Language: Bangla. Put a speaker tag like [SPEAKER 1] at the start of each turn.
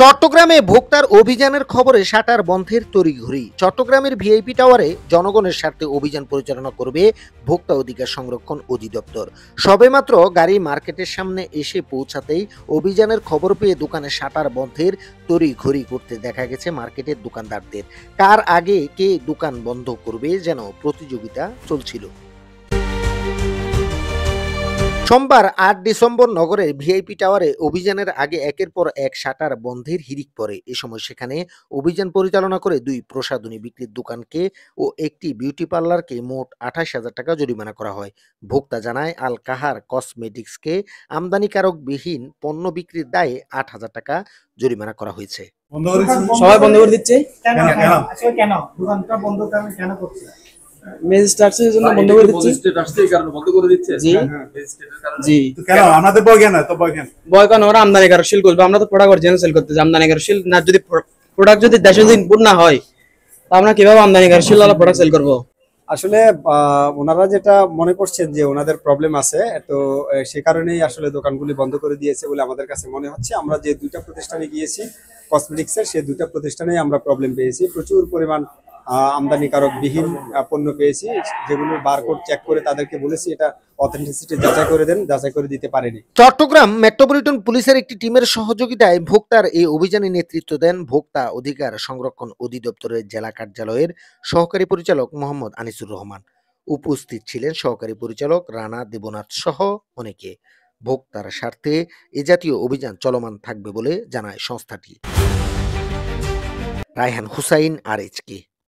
[SPEAKER 1] চট্টগ্রামে ভোক্তার অভিযানের খবরে শাটার বন্ধের তড়িঘড়ি। চট্টগ্রামের ভিআইপি টাওয়ারে জনগণের স্বার্থে অভিযান পরিচালনা করবে ভোক্তা অধিকার সংরক্ষণ অধিদপ্তর। সবেমাত্র গাড়ি মার্কেটের সামনে এসে পৌঁছাতেই অভিযানের খবর পেয়ে দোকানে শাটার বন্ধের তড়িঘড়ি করতে দেখা গেছে মার্কেটের দোকানদারদের। কার আগে কে দোকান বন্ধ করবে যেন প্রতিযোগিতা চলছিল। সোমবার ৮ ডিসেম্বর নগরের ভিআইপি টাওয়ারে অভিযানের আগে একের পর এক শাটার বন্ধের হিড়িক পড়ে। এ সময় সেখানে অভিযান পরিচালনা করে ২ প্রসাধনী বিক্রির দোকানকে ও একটি বিউটি পার্লারকে মোট ২৮,০০০ টাকা জরিমানা করা হয়। ভোক্তা জানায়, আল কাহার কসমেটিক্সকে আমদানিকারকবিহীন পণ্য বিক্রির দায়ে ৮,০০০ টাকা জরিমানা করা হয়েছে।
[SPEAKER 2] সবাই বন্ধ করে দিচ্ছে
[SPEAKER 3] কেন দোকানটা বন্ধ কেন করছে?
[SPEAKER 2] ম্যাজিস্ট্রেটের জন্য বন্ধ করে দিচ্ছে।
[SPEAKER 4] ম্যাজিস্ট্রেট আসছে এই কারণে বন্ধ করে দিচ্ছে।
[SPEAKER 2] জি
[SPEAKER 4] ম্যাজিস্ট্রেটের কারণে।
[SPEAKER 2] জি
[SPEAKER 4] কেন আমাদের বয় কেন তো বয় কেন
[SPEAKER 2] ওরা আমদানিকারক শিল করবে। আমরা তো প্রোডাক্ট অরিজিনাল সেল করতে যাই। আমদানিকারক শিল না, যদি প্রোডাক্ট যদি দেশে যদি ইনপুট না হয় তা আমরা কিভাবে আমদানিকারক শিল ওয়ালা প্রোডাক্ট সেল করব?
[SPEAKER 5] আসলে ওনারা যেটা মনে করছেন যে ওনাদের প্রবলেম আছে, তো সে কারণেই আসলে দোকানগুলি বন্ধ করে দিয়েছে বলে আমাদের কাছে মনে হচ্ছে। আমরা যে 2টা প্রতিষ্ঠানে গিয়েছি কসমেটিক্সের, সেই 2টা প্রতিষ্ঠানেই আমরা প্রবলেম পেয়েছি। প্রচুর পরিমাণ আমদানিকারক বিহীন পণ্য পেয়েছি, যেগুলোর বারকোড চেক করে তাদেরকে বলেছি এটা অথেন্টিসিটি যাচাই করে দেন, যাচাই করে দিতে পারেনি।
[SPEAKER 1] চট্টগ্রাম মেট্রোপলিটন পুলিশের একটি টিমের সহযোগিতায় ভোক্তার এই অভিযানে নেতৃত্ব দেন ভোক্তা অধিকার সংরক্ষণ অধিদপ্তরের জেলা কার্যালয়ের সহকারী পরিচালক মোহাম্মদ আনিসুর রহমান। উপস্থিত ছিলেন সহকারী পরিচালক রানা দেবনাথ সহ অনেকে। ভোক্তার স্বার্থে এ জাতীয় অভিযান চলমান থাকবে বলে জানায় সংস্থাটি। রায়হান হুসাইন, RHK।